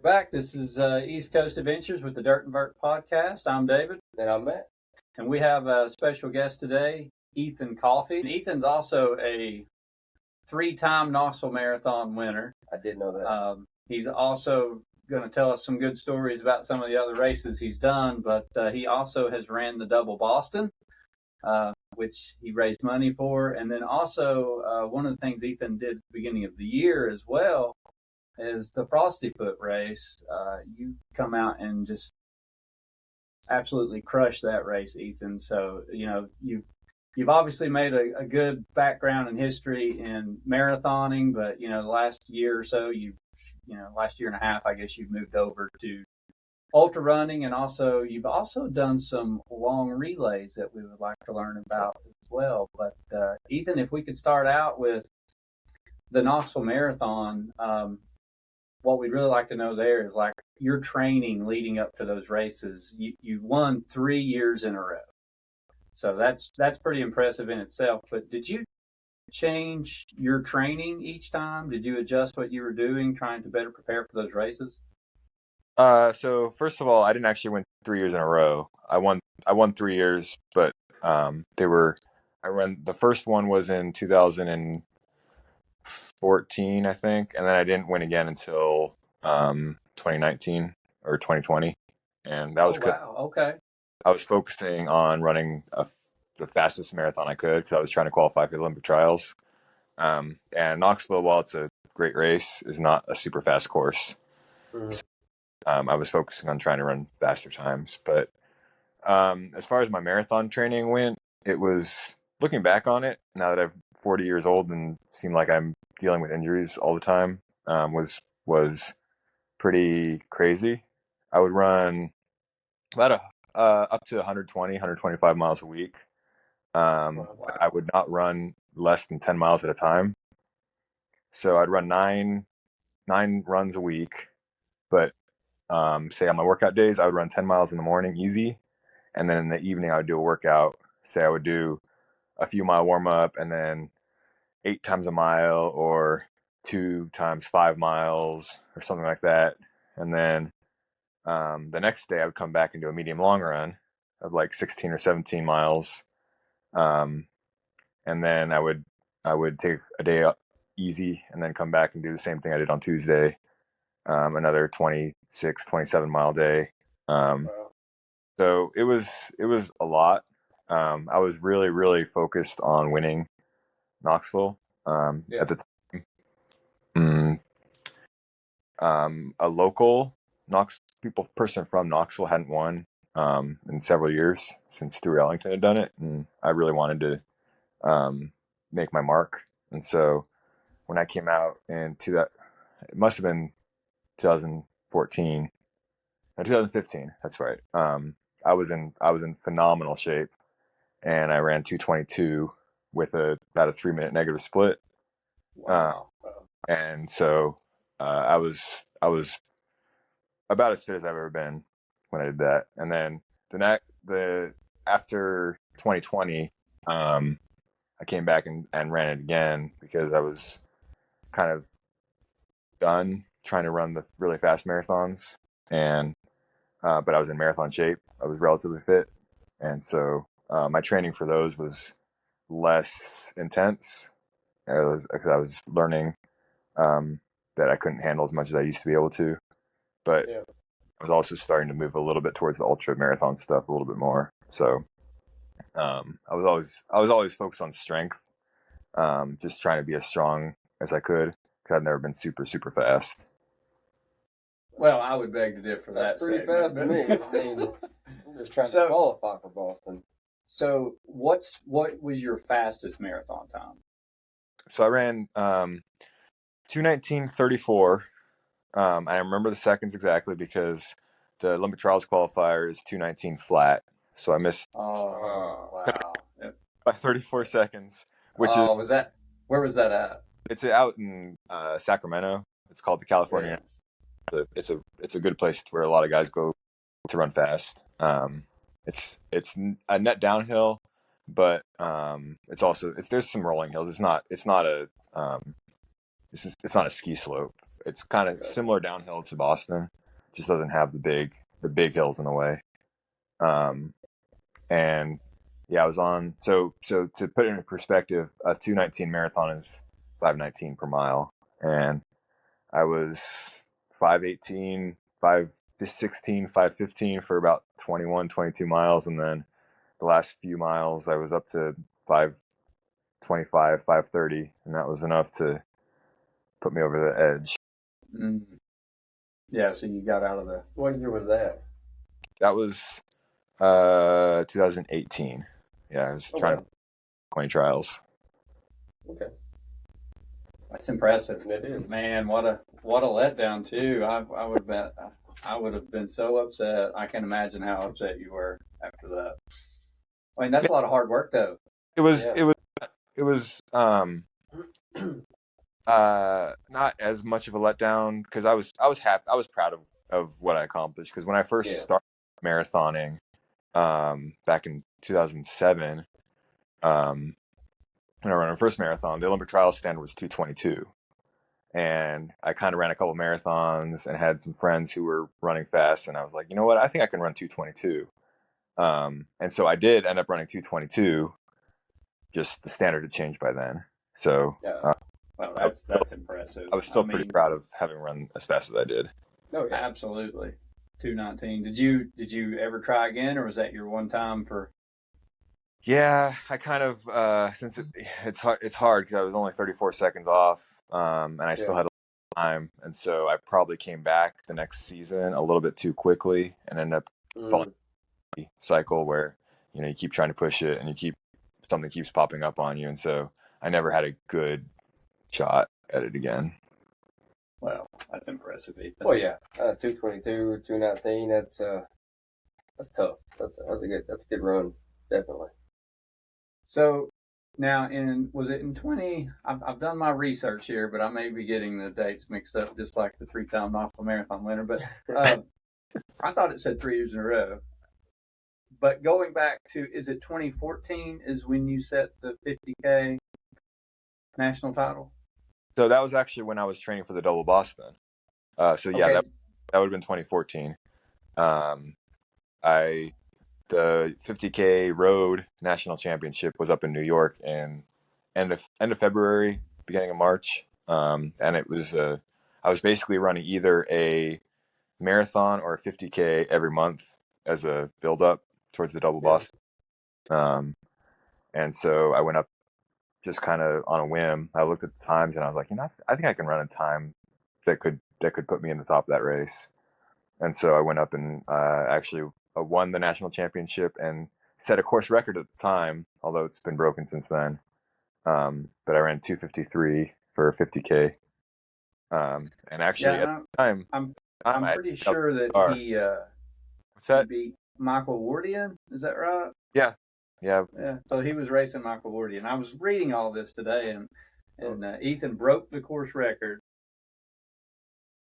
Back. This is East Coast Adventures with the Dirt and Vert podcast. I'm David. And I'm Matt. And we have a special guest today, Ethan Coffey. And Ethan's also a 3-time Knoxville Marathon winner. I did know that. He's also going to tell us some good stories about some of the other races he's done, but he also has ran the Double Boston, which he raised money for. And then also one of the things Ethan did at the beginning of the year as well is the Frosty Foot race. You come out and just absolutely crushed that race, Ethan. So, you know, you've obviously made a good background and history in marathoning, but, you know, the last year or so, last year and a half, I guess you've moved over to ultra running, and also you've also done some long relays that we would like to learn about as well. But Ethan, if we could start out with the Knoxville Marathon, what we'd really like to know there is like your training leading up to those races. You won 3 years in a row, so that's pretty impressive in itself. But did you change your training each time? Did you adjust what you were doing, trying to better prepare for those races? So first of all, I didn't actually win 3 years in a row. I won 3 years, but I ran the first one was in 2014, I think, and then I didn't win again until 2019 or 2020, and that was wow. Okay. I was focusing on running the fastest marathon I could because I was trying to qualify for the Olympic trials. And Knoxville, while it's a great race, is not a super fast course. Mm-hmm. So, I was focusing on trying to run faster times. But as far as my marathon training went, it was, looking back on it, now that I'm 40 years old and seem like I'm dealing with injuries all the time, was pretty crazy. I would run about up to 120, 125 miles a week. Wow. I would not run less than 10 miles at a time. So I'd run nine runs a week, but say on my workout days, I would run 10 miles in the morning easy. And then in the evening, I would do a workout. Say I would do a few mile warm up and then 8 times a mile or 2 times 5 miles or something like that. And then the next day I would come back and do a medium long run of like 16 or 17 miles. And then I would take a day up easy and then come back and do the same thing I did on Tuesday. Another 26, 27 mile day. Wow. So it was a lot. I was really, really focused on winning Knoxville at the time. A local person from Knoxville hadn't won in several years since Stuart Ellington had done it, and I really wanted to make my mark. And so when I came out into that, it must have been 2014 or 2015. That's right. I was in phenomenal shape, and I ran 2:22 with about a 3-minute negative split. Wow. And so I was about as fit as I've ever been when I did that. And then after 2020, I came back and ran it again because I was kind of done trying to run the really fast marathons, and but I was in marathon shape. I was relatively fit, and so my training for those was less intense. Because I was learning that I couldn't handle as much as I used to be able to, but Yeah. I was also starting to move a little bit towards the ultra marathon stuff a little bit more. So I was always focused on strength, just trying to be as strong as I could because I've never been super, super fast. Well, I would beg to differ. That's pretty fast to me. I mean, I'm just trying to qualify for Boston. So what was your fastest marathon time? So I ran 2:19:34. I remember the seconds exactly because the Olympic trials qualifier is 2:19 flat. So I missed Oh, wow. by 34 seconds, which was that? Where was that at? it's out in Sacramento. It's called the California. Yes. It's a good place where a lot of guys go to run fast. It's a net downhill, but there's some rolling hills. It's not a ski slope. It's kind of similar downhill to Boston, just doesn't have the big hills in the way. And yeah, I was on. So to put it in perspective, a 2:19 marathon is 5:19 per mile, and I was 5:18, 5:16, 5:15 for about 21, 22 miles, and then the last few miles I was up to 5:25, 5:30, and that was enough to put me over the edge. Mm. Yeah, so you got out of the. What year was that? That was 2018. Yeah, I was trying to 20 trials. Okay. That's impressive. It is. Man, what a letdown too. I would have been so upset. I can imagine how upset you were after that. I mean, that's a lot of hard work though. It was not as much of a letdown because I was happy. I was proud of what I accomplished because when I first started marathoning back in 2007, when I ran my first marathon, the Olympic trial standard was 2:22. And I kind of ran a couple marathons and had some friends who were running fast. And I was like, you know what? I think I can run 2:22. And so I did end up running 2:22. Just the standard had changed by then. So well, that's impressive. I was still pretty proud of having run as fast as I did. Oh, yeah. Absolutely. 2:19. Did you ever try again, or was that your one time for? Yeah, I kind of since it's hard because I was only 34 seconds off, and I still had a lot of time, and so I probably came back the next season a little bit too quickly and ended up falling in a cycle where you keep trying to push it and something keeps popping up on you, and so I never had a good shot at it again. Well, that's impressive, Ethan. Well, yeah, 2:22, 2:19. That's tough. That's a good run, definitely. So now, was it in 20? I've done my research here, but I may be getting the dates mixed up, just like the 3-time Knoxville Marathon winner. But I thought it said 3 years in a row. But going back to, is it 2014 is when you set the 50K national title? So that was actually when I was training for the Double Boston. So yeah, that would have been 2014. The 50K road national championship was up in New York in end of February, beginning of March. And it was I was basically running either a marathon or a 50K every month as a build up towards the Double Boston. And so I went up just kind of on a whim. I looked at the times and I was like, I think I can run a time that could put me in the top of that race. And so I went up and actually won the national championship and set a course record at the time, although it's been broken since then. But I ran 2:53 for 50K. And actually at the time, I'm pretty sure that he beat Michael Wardian. Is that right? Yeah. So he was racing Michael Wardian. I was reading all this today, and Ethan broke the course record.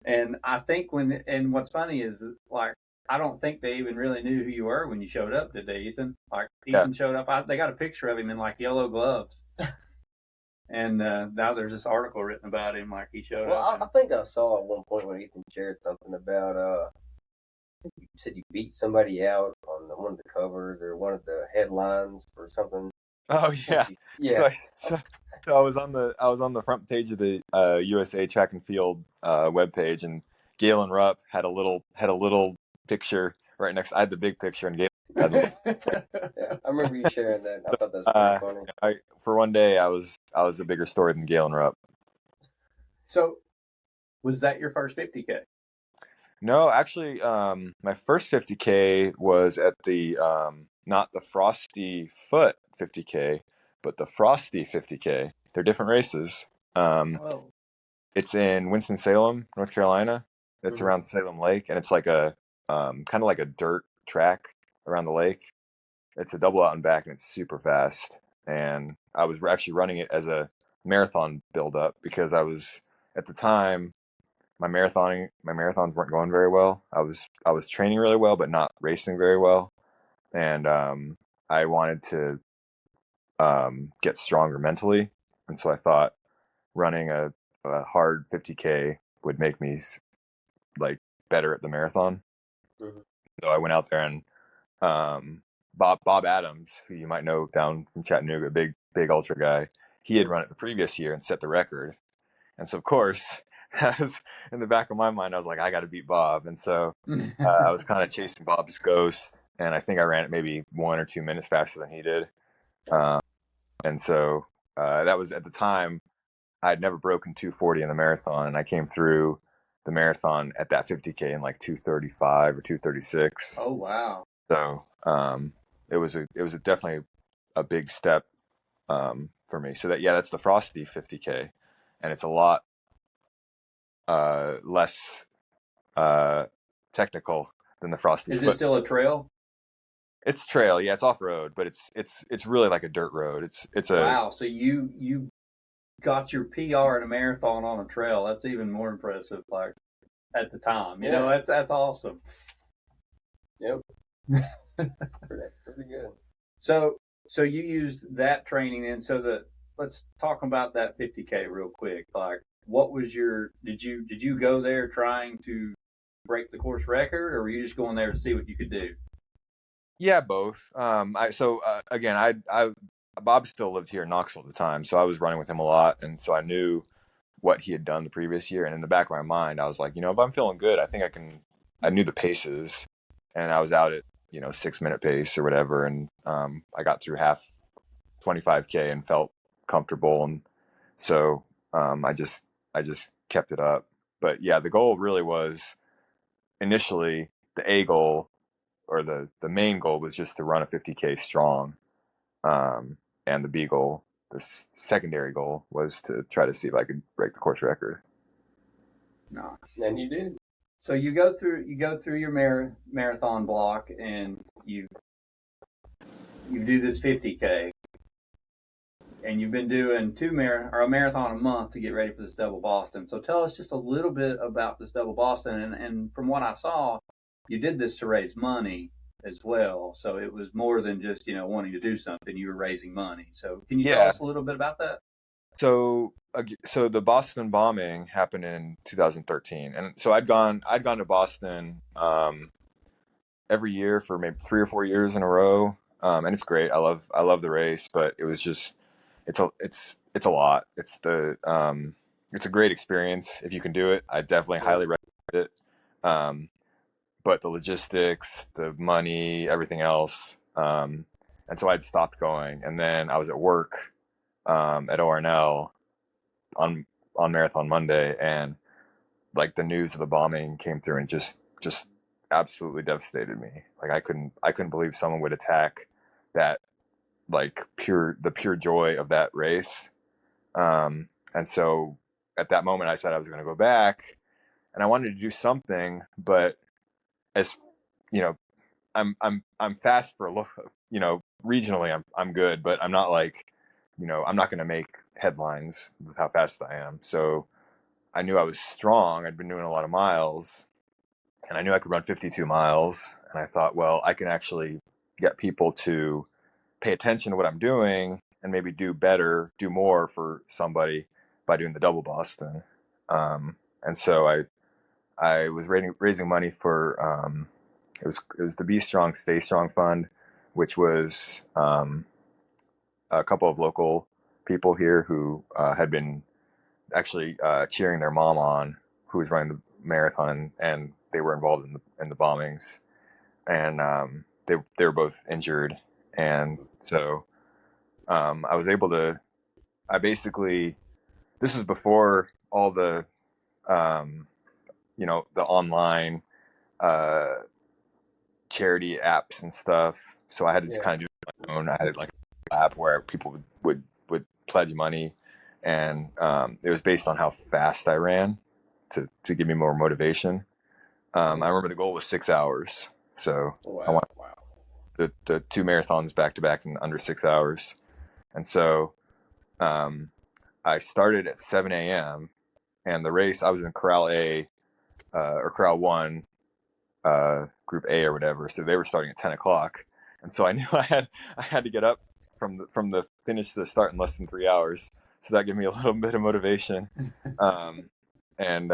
And I think what's funny is, like, I don't think they even really knew who you were when you showed up, did they, Ethan? Like, Ethan showed up. They got a picture of him in, like, yellow gloves. And now there's this article written about him, like he showed up. Well, I think I saw at one point when Ethan shared something about, you said you beat somebody out on one of the covers or one of the headlines or something. Oh, yeah. Yeah. So I was on the front page of the USA Track and Field webpage, and Galen Rupp had a little picture right next. I had the big picture, and Galen had the yeah, I remember you sharing that. I thought that was pretty funny. For one day, I was a bigger story than Galen Rupp. So, was that your first 50K? No, actually, my first 50K was at the not the Frosty Foot 50K, but the Frosty 50K. They're different races. It's in Winston-Salem, North Carolina. It's around Salem Lake, and it's like a kind of like a dirt track around the lake. It's a double out and back, and it's super fast. And I was actually running it as a marathon build-up because I was at the time my marathons weren't going very well. I was training really well, but not racing very well, and I wanted to get stronger mentally, and so I thought running a hard 50K would make me like better at the marathon. Mhm. So I went out there and Bob Adams, who you might know down from Chattanooga, big ultra guy, he had run it the previous year and set the record. And so of course, that was in the back of my mind. I was like, I got to beat Bob. And so I was kind of chasing Bob's ghost, and I think I ran it maybe 1 or 2 minutes faster than he did. And so that was at the time I had never broken 240 in the marathon, and I came through the marathon at that 50K in like 235 or 236. Oh wow! So it was definitely a big step for me. So that's the Frosty 50K, and it's a lot less technical than the Frosty. Is it still a trail? It's trail, yeah. It's off road, but it's really like a dirt road. It's a Wow. So you got your PR in a marathon on a trail. That's even more impressive. Like at the time, you know, that's awesome. Yep. Pretty good. So you used that training, and let's talk about that 50K real quick. Like, what was did you go there trying to break the course record, or were you just going there to see what you could do? Yeah, both. Again, I Bob still lived here in Knoxville at the time, so I was running with him a lot, and so I knew what he had done the previous year. And in the back of my mind, I was like, if I'm feeling good, I think I can. I knew the paces, and I was out at 6-minute pace or whatever, and I got through half 25K and felt comfortable, and so I just kept it up. But yeah, the goal really was initially the A goal, or the main goal, was just to run a 50K strong, and the B goal, the secondary goal, was to try to see if I could break the course record. Nice. And you did. So you go through your marathon block, and you do this 50K, and you've been doing a marathon a month to get ready for this double Boston. So tell us just a little bit about this double Boston, and from what I saw, you did this to raise money as well. So it was more than just wanting to do something. You were raising money. So can you tell us a little bit about that? So the Boston bombing happened in 2013, and so I'd gone to Boston every year for maybe 3 or 4 years in a row, and it's great. I love the race, but it was just it's a lot. It's a great experience if you can do it. I definitely highly recommend it. But the logistics, the money, everything else, and so I'd stopped going, and then I was at work at ORNL on Marathon Monday, and like the news of the bombing came through and just absolutely devastated me. Like I couldn't believe someone would attack that, like the pure joy of that race. And so at that moment I said I was going to go back, and I wanted to do something, but as I'm fast for regionally I'm good, but I'm not like, I'm not going to make headlines with how fast I am. So I knew I was strong. I'd been doing a lot of miles, and I knew I could run 52 miles. And I thought, well, I can actually get people to pay attention to what I'm doing and maybe do more for somebody by doing the double Boston. And so I was raising money for, it was the Be Strong, Stay Strong Fund, which was a couple of local people here who had been actually cheering their mom on, who was running the marathon, and they were involved in the bombings, and they were both injured, and so I was able to. This was before all the the online charity apps and stuff. So I had to kind of do it on my own. I had like an app where people would pledge money, and it was based on how fast I ran to give me more motivation. I remember the goal was 6 hours, so I wanted the 2 marathons back to back in under 6 hours, and so I started at 7 a.m. and the race, I was in Corral A or Corral 1, Group A or whatever, so they were starting at 10 o'clock, and so I knew I had to get up from the finish to the start in less than 3 hours. So that gave me a little bit of motivation. And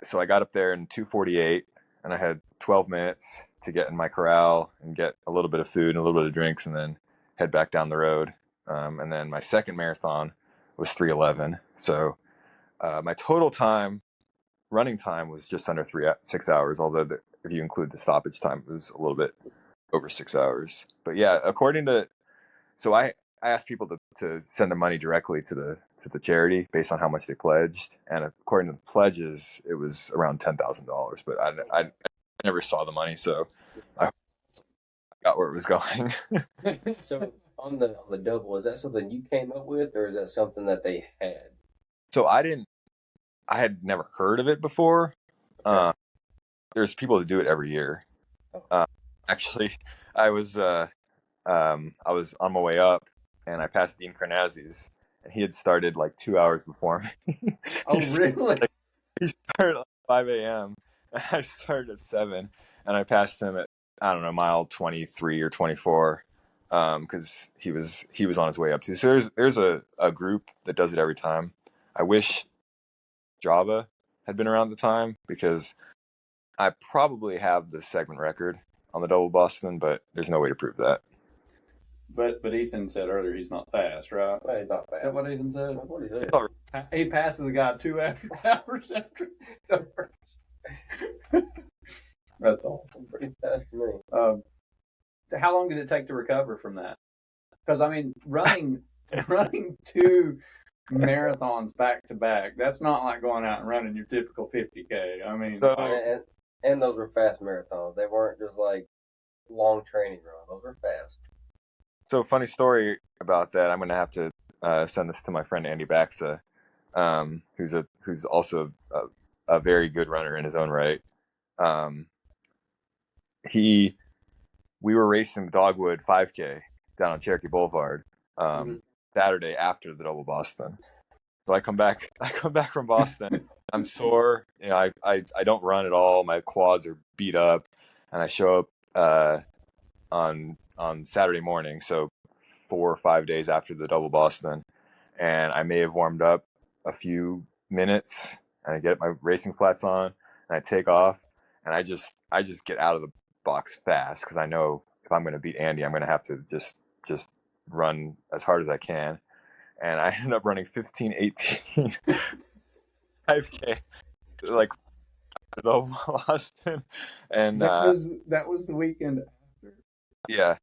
so I got up there in 2:48, and I had 12 minutes to get in my corral and get a little bit of food and a little bit of drinks, and then head back down the road. And then my second marathon was 3:11. So my total time, running time, was just under 6 hours. Although if you include the stoppage time, it was a little bit over 6 hours. But yeah, so I asked people to send the money directly to the charity based on how much they pledged, and according to the pledges, it was around $10,000. But I never saw the money, so I got where it was going. So on the double, is that something you came up with, or is that something that they had? So I had never heard of it before. Okay. There's people that do it every year. Actually, I was on my way up, and I passed Dean Carnazzi's, and he had started like 2 hours before me. Oh, really? He started at 5 a.m. and I started at 7, and I passed him at, I don't know, mile 23 or 24, because he was on his way up too. So there's a group that does it every time. I wish Java had been around at the time, because I probably have the segment record on the double Boston, but there's no way to prove that. But Ethan said earlier he's not fast, right? Well, he's not Is that fast. what Ethan said? What is it? He passes a guy 2 hours after he starts. That's awesome. Pretty fast to me. So how long did it take to recover from that? Because I mean, running 2 marathons back to back, that's not like going out and running your typical 50K. I mean, And those were fast marathons. They weren't just like long training runs. Those were fast. So funny story about that. I'm going to have to send this to my friend Andy Baxa, who's also a very good runner in his own right. We were racing the Dogwood 5K down on Cherokee Boulevard Saturday after the double Boston. So I come back from Boston. I'm sore. I don't run at all. My quads are beat up, and I show up on Saturday morning, so 4 or 5 days after the double Boston, and I may have warmed up a few minutes, and I get my racing flats on, and I take off, and I just get out of the box fast, because I know if I'm going to beat Andy, I'm going to have to just run as hard as I can, and I ended up running 15:18 5K, like the double Boston, and that was the weekend after. yeah.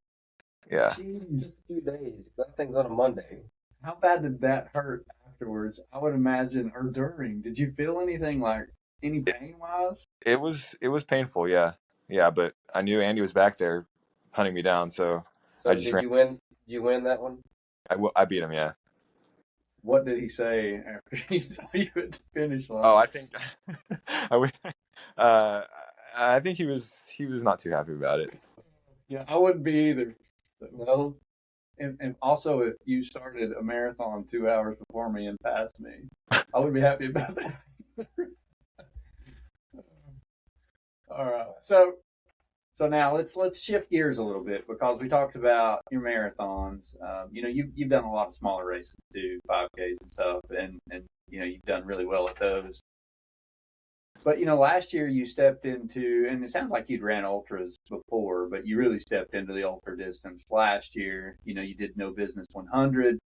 Jeez, just a few days. That thing's on a Monday. How bad did that hurt afterwards? I would imagine, or during. Did you feel anything, like any pain wise? It was painful, yeah, but I knew Andy was back there hunting me down, so So I just did you win? Did you win that one? I beat him, yeah. What did he say after he saw you at the finish line? Oh, I think I think he was not too happy about it. Yeah, I wouldn't be either. So, No. and also, if you started a marathon 2 hours before me and passed me, I would be happy about that. All right, so now let's shift gears a little bit, because we talked about your marathons. You've done a lot of smaller races too, 5Ks and stuff, and you've done really well at those. But last year you stepped into, and it sounds like you'd ran ultras before, but you really stepped into the ultra distance last year. You did No Business 100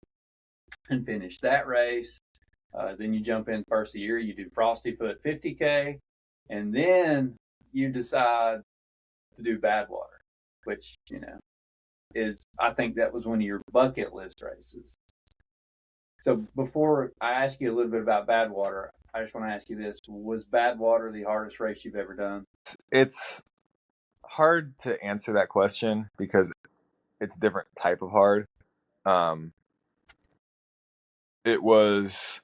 and finished that race. Then you jump in first of the year, you do Frosty Foot 50K, and then you decide to do Badwater, which is, I think that was one of your bucket list races. So before I ask you a little bit about Badwater, I just want to ask you this: was Badwater the hardest race you've ever done? It's hard to answer that question, because it's a different type of hard. It was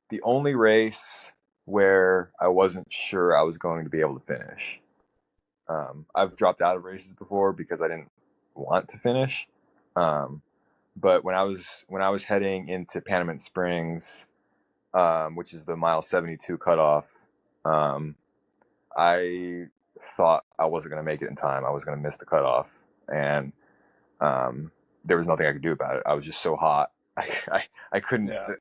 the only race where I wasn't sure I was going to be able to finish. I've dropped out of races before because I didn't want to finish. But when I was heading into Panamint Springs, which is the mile 72 cutoff, I thought I wasn't going to make it in time. I was going to miss the cutoff, and there was nothing I could do about it. I was just so hot. I couldn't. Yeah.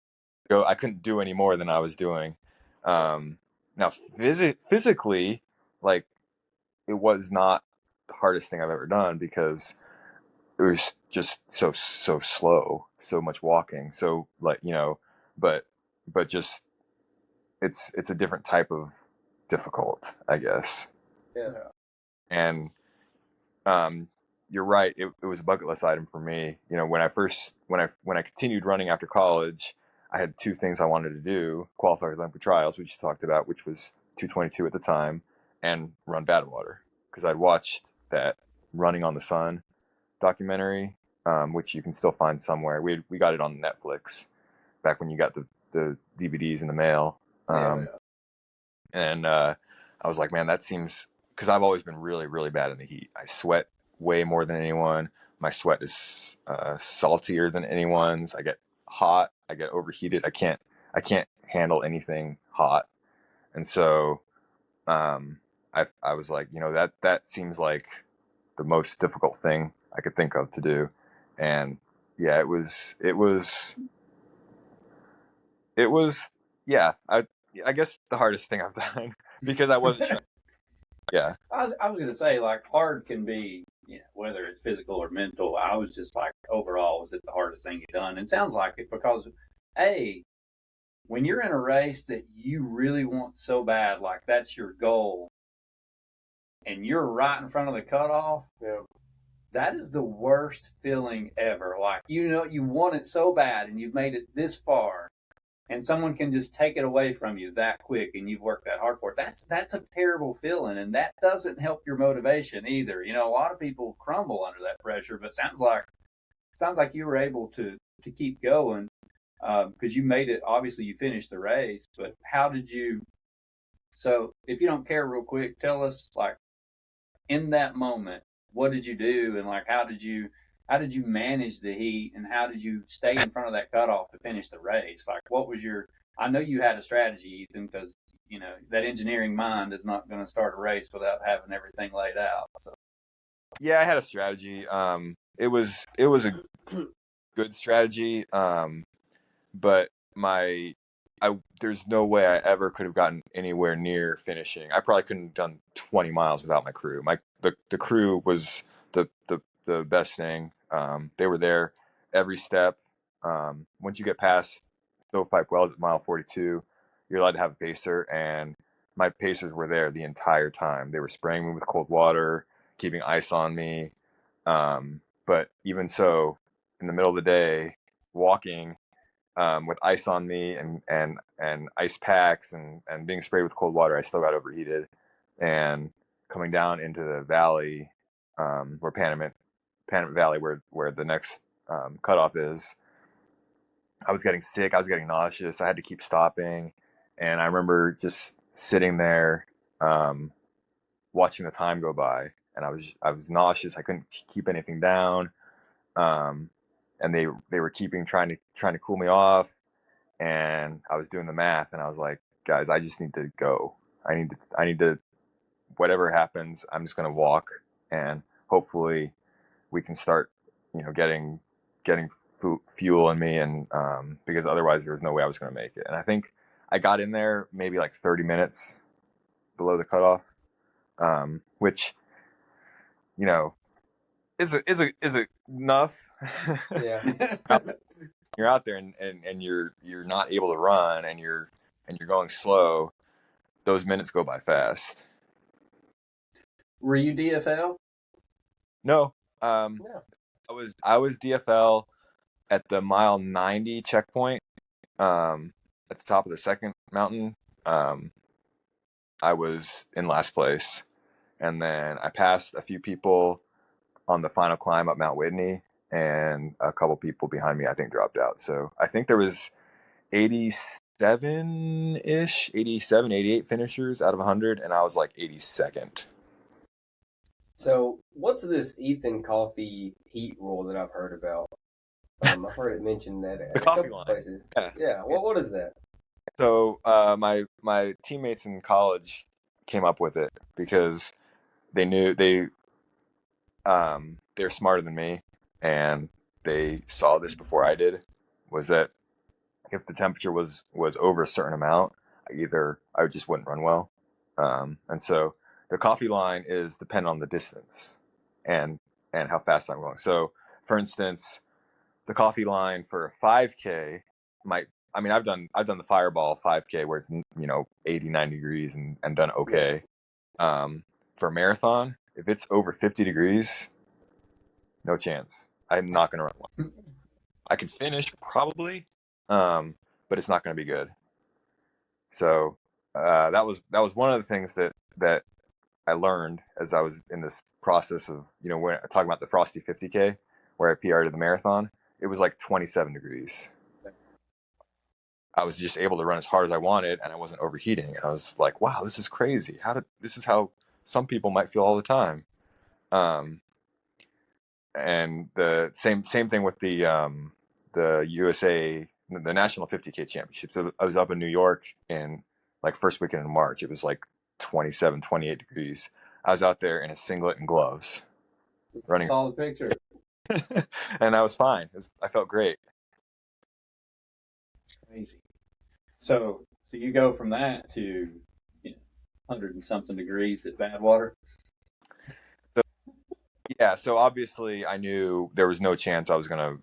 go. I couldn't do any more than I was doing. Now, physically, like it was not the hardest thing I've ever done because it was just so slow, so much walking, so like but just it's a different type of difficult, I guess. Yeah. And um, you're right. It was a bucket list item for me. When I continued running after college, I had two things I wanted to do: qualify for the Olympic trials, which you talked about, which was 2:22 at the time, and run Badwater because I'd watched that Running on the Sun documentary, which you can still find somewhere. We got it on Netflix back when you got the DVDs in the mail. And I was like, man, that seems, because I've always been really, really bad in the heat. I sweat way more than anyone. My sweat is saltier than anyone's. I get hot. I get overheated. I can't handle anything hot. And so I was like, that seems like the most difficult thing I could think of to do. And yeah, it was yeah, I guess the hardest thing I've done because I wasn't sure. Yeah. I was gonna say like hard can be, whether it's physical or mental. I was just like overall, was it the hardest thing you've done? And it sounds like it because a when you're in a race that you really want so bad, like that's your goal, and you're right in front of the cutoff, Yeah. that is the worst feeling ever. Like you want it so bad, and you've made it this far, and someone can just take it away from you that quick, and you've worked that hard for it. That's a terrible feeling, and that doesn't help your motivation either. A lot of people crumble under that pressure, but sounds like you were able to keep going because you made it. Obviously, you finished the race, but how did you? So, if you don't care, real quick, tell us like in that moment, what did you do, and like how did you manage the heat, and how did you stay in front of that cutoff to finish the race? Like, what was your? I know you had a strategy, Ethan, because that engineering mind is not going to start a race without having everything laid out. So, Yeah, I had a strategy. It was a good strategy. But there's no way I ever could have gotten anywhere near finishing. I probably couldn't have done 20 miles without my crew. The crew was the best thing. They were there every step. Once you get past Stovepipe Wells at mile 42, you're allowed to have a pacer, and my pacers were there the entire time. They were spraying me with cold water, keeping ice on me. But even so, in the middle of the day, walking with ice on me and ice packs and being sprayed with cold water, I still got overheated. And coming down into the valley, where Panamint Valley, where the next cutoff is, I was getting sick. I was getting nauseous. I had to keep stopping, and I remember just sitting there, watching the time go by, and I was nauseous. I couldn't keep anything down, and they were trying to cool me off, and I was doing the math, and I was like, guys, I just need to go. I need to, whatever happens, I'm just gonna walk, and hopefully we can start, getting fuel in me, and because otherwise there was no way I was gonna make it. And I think I got in there maybe like 30 minutes below the cutoff, which is enough. Yeah. You're out there and you're not able to run, and you're going slow. Those minutes go by fast. were you DFL? No, Yeah. I was DFL at the mile 90 checkpoint, at the top of the second mountain. I was in last place, and then I passed a few people on the final climb up Mount Whitney, and a couple people behind me I think dropped out. So I think there was 87-ish, 87, 88 finishers out of 100, and I was like 82nd. So, what's this Ethan Coffey heat rule that I've heard about? I've heard it mentioned that at The a Coffey couple line. places. Yeah. Yeah. What is that? So my teammates in college came up with it because they knew they're smarter than me, and they saw this before I did. Was that if the temperature was over a certain amount, I just wouldn't run well. And so the Coffey line is dependent on the distance and how fast I'm going. So for instance, the Coffey line for a 5K might, I mean, I've done the Fireball 5K where it's 80, 90 degrees and done okay. For a marathon, if it's over 50 degrees, no chance. I'm not going to run well. I can finish probably, but it's not going to be good. So that was one of the things that I learned as I was in this process of, when I talking about the Frosty 50K where I PR'd the marathon, it was like 27 degrees. I was just able to run as hard as I wanted, and I wasn't overheating. I was like, wow, this is crazy. This is how some people might feel all the time. And the same thing with the USA, the National 50K Championship. So I was up in New York in like first weekend in March. It was like 27, 28 degrees. I was out there in a singlet and gloves running. Saw the picture. And I was fine. I felt great. Crazy. So you go from that to 100 and something degrees at Badwater. So obviously I knew there was no chance I was gonna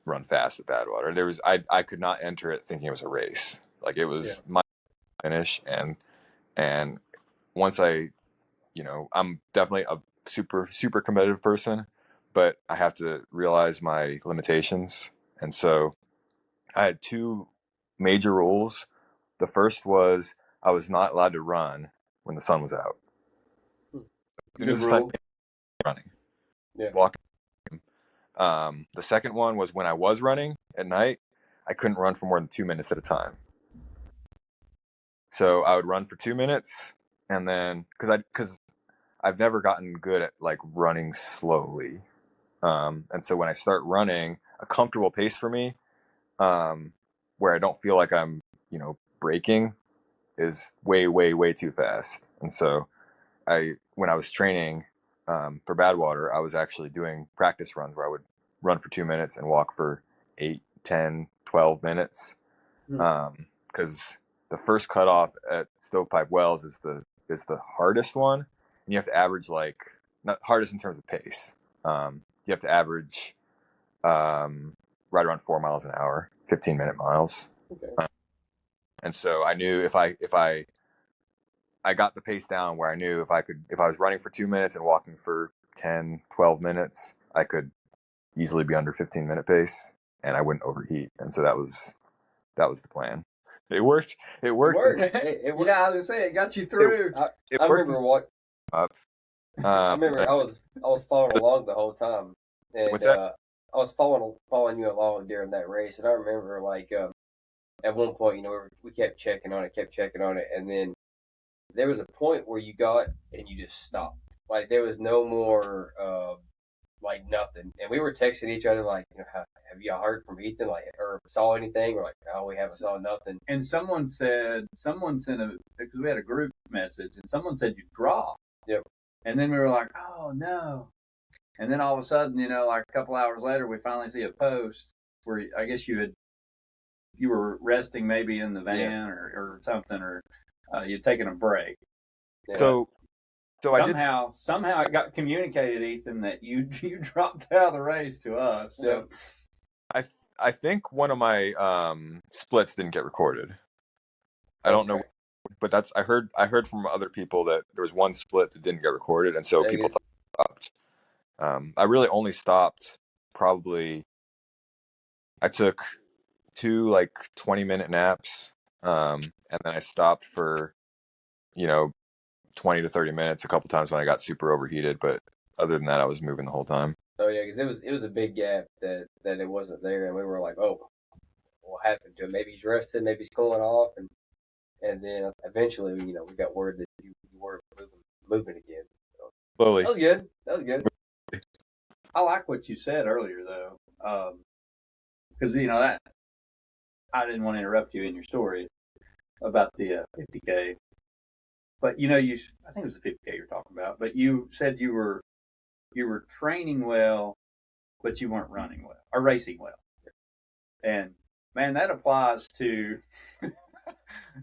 run fast at Badwater. I could not enter it thinking it was a race. Like it was my finish, and once I'm definitely a super competitive person, but I have to realize my limitations. And so I had two major rules. The first was I was not allowed to run when the sun was out. Good rule. Running. Yeah. Walking. The second one was when I was running at night, I couldn't run for more than 2 minutes at a time. So I would run for 2 minutes, and then because I've never gotten good at like running slowly, and so when I start running, a comfortable pace for me, where I don't feel like I'm breaking, is way too fast. And so when I was training for Badwater, I was actually doing practice runs where I would run for 2 minutes and walk for 8, 10, 12 minutes. Because the first cutoff at Stovepipe Wells is the hardest one, and you have to average not hardest in terms of pace. You have to average right around 4 miles an hour, 15-minute miles. Okay. And so I knew if I got the pace down where I knew if I was running for 2 minutes and walking for 10, 12 minutes, I could easily be under 15-minute pace and I wouldn't overheat. And so that was the plan. It worked. It worked. It worked. Yeah, I was gonna say it got you through. I remember what. I remember I was following along the whole time, and What's that? I was following you along during that race, and I remember at one point, we kept checking on it, and then there was a point where you got and you just stopped. Like there was no more nothing, and we were texting each other like, have you heard from Ethan, or saw anything, or oh, we haven't saw nothing. And someone sent because we had a group message, and someone said you dropped. Yep. And then we were like, oh no. And then all of a sudden, like a couple hours later, we finally see a post where I guess you were resting maybe in the van or something, or you'd taken a break. Yeah. So somehow it got communicated, Ethan, that you dropped out of the race to us. So I think one of my splits didn't get recorded. I don't know, but I heard from other people that there was one split that didn't get recorded, and so people thought I stopped. I really only stopped probably. I took 2 20-minute naps, and then I stopped for 20 to 30 minutes a couple times when I got super overheated. But other than that, I was moving the whole time. Oh yeah, because it was a big gap that it wasn't there, and we were like, oh, what happened to him? Maybe he's rested, maybe he's cooling off, and then eventually, we got word that you were moving again. So, slowly. That was good. I like what you said earlier, though, because that I didn't want to interrupt you in your story about the 50K, but I think it was the 50K you're talking about. But you said you were training well, but you weren't running well or racing well, and man, that applies to,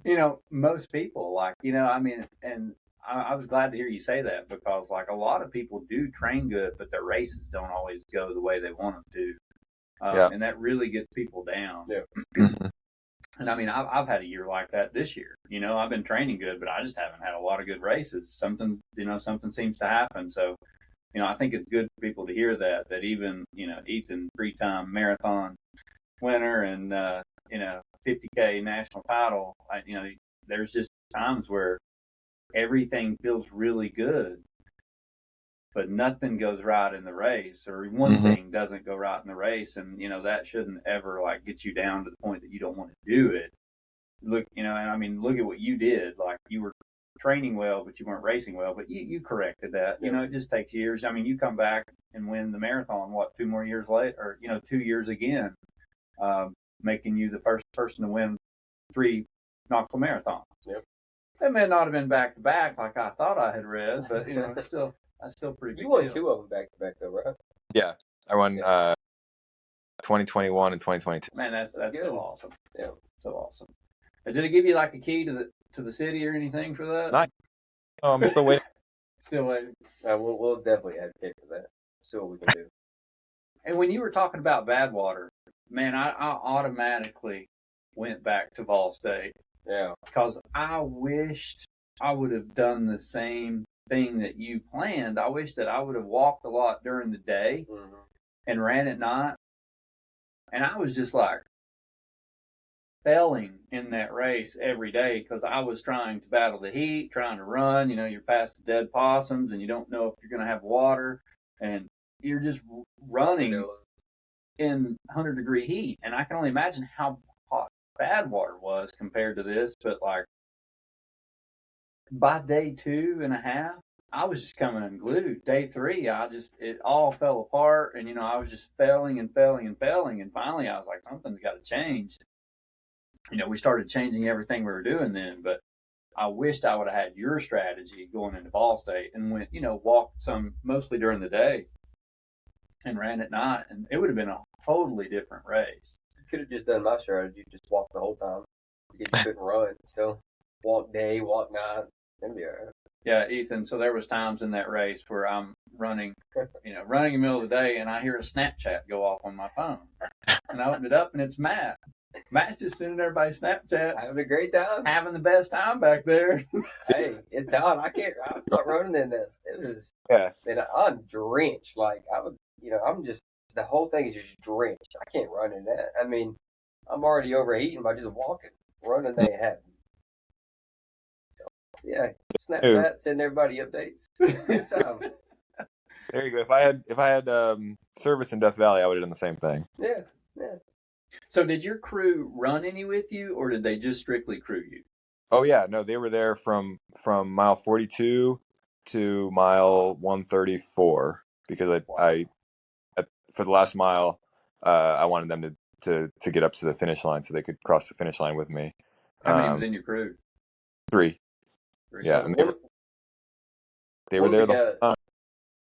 you know, most people. Like, you know, I mean, and I was glad to hear you say that because, like, a lot of people do train good, but their races don't always go the way they want them to. Yeah. And that really gets people down. Yeah. And I mean, I've had a year like that this year. You know, I've been training good, but I just haven't had a lot of good races. Something, you know, something seems to happen. So, you know, I think it's good for people to hear that even, you know, Ethan, 3-time marathon winner and, you know, 50K national title, you know, there's just times where everything feels really good, but nothing goes right in the race, or one thing doesn't go right in the race. And, you know, that shouldn't ever like get you down to the point that you don't want to do it. Look, you know, and I mean, look at what you did. Like, you were training well, but you weren't racing well, but you corrected that. You know, it just takes years. I mean, you come back and win the marathon, what, 2 more years later, or, you know, 2 years again, making you the first person to win 3 Knoxville marathons. Yep. That may not have been back to back like I thought I had read, but, you know, that's still pretty big. You won deal. 2 of them back to back, though, right? Yeah, I won 2021 and 2022. Man, that's so awesome. Yeah, so awesome. Did it give you like a key to the city or anything for that? Not. Oh, I'm still waiting. Still waiting. We'll definitely advocate for that. See what we can do. And when you were talking about Badwater, man, I automatically went back to Vol State. Yeah. Because I wished I would have done the same thing that you planned. I wish that I would have walked a lot during the day and ran at night. And I was just like failing in that race every day because I was trying to battle the heat, trying to run. You know, you're past the dead possums and you don't know if you're going to have water. And you're just running in 100-degree heat. And I can only imagine how hot Badwater was compared to this. But like by day 2.5, I was just coming unglued. Day 3, it all fell apart. And, you know, I was just failing. And finally I was like, something's got to change. You know, we started changing everything we were doing then, but I wished I would have had your strategy going into Ball State and went, you know, walked some mostly during the day and ran at night, and it would have been a totally different race. You could have just done my strategy, just walk the whole time. You couldn't run, so walk day, walk night, that'd be all right. Yeah, Ethan, so there was times in that race where I'm running, you know, running in the middle of the day, and I hear a Snapchat go off on my phone. And I open it up, and it's Matt. Matt's just sending everybody Snapchats. Having a great time. Having the best time back there. Hey, it's hot. I'm not running in this. It was, man, I'm drenched. Like, I'm just, the whole thing is just drenched. I can't run in that. I mean, I'm already overheating by just walking. Running ain't happening. So, yeah, Snapchat, send everybody updates. Good time. There you go. If I had service in Death Valley, I would have done the same thing. Yeah. So did your crew run any with you, or did they just strictly crew you? Oh yeah, no, they were there from mile 42 to mile 134 because I for the last mile, I wanted them to get up to the finish line so they could cross the finish line with me. How many was in your crew? 3. Yeah, and they were there the whole time.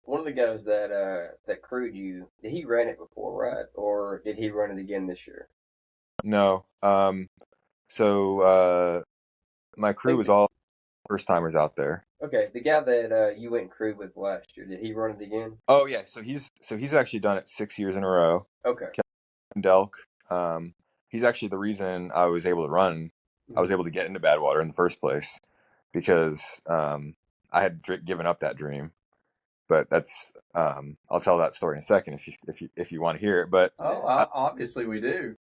One of the guys that crewed you, did he ran it before, right? Or did he run it again this year? No. So my crew was all first timers out there. Okay, the guy that you went and crewed with last year, did he run it again? Oh yeah, so he's actually done it 6 years in a row. Okay. Delk. He's actually the reason I was able to run. I was able to get into Badwater in the first place because I had given up that dream. But that's I'll tell that story in a second if you want to hear it. But obviously we do.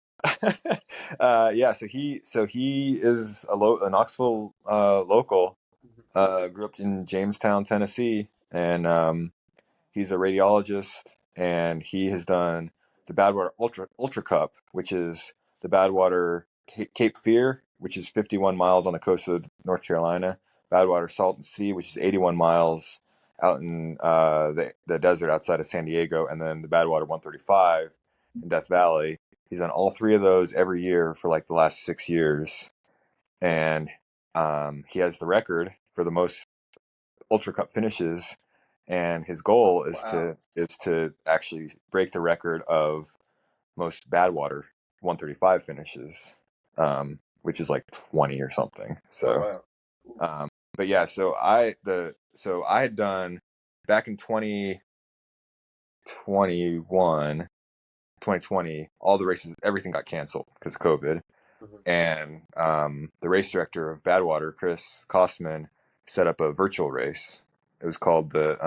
Yeah, so he is a Knoxville local. Grew up in Jamestown, Tennessee, and he's a radiologist, and he has done the Badwater Ultra Cup, which is the Badwater Cape Fear, which is 51 miles on the coast of North Carolina, Badwater Salton Sea, which is 81 miles out in the desert outside of San Diego, and then the Badwater 135 in Death Valley. He's done all 3 of those every year for like the last 6 years, and he has the record for the most Ultra Cup finishes. And his goal is to actually break the record of most Badwater 135 finishes, which is like 20 or something. So, Oh, wow. but yeah, so I had done back in 2021, 2020, all the races, everything got canceled because of COVID. Mhm. And the race director of Badwater, Chris Kostman, set up a virtual race. It was called the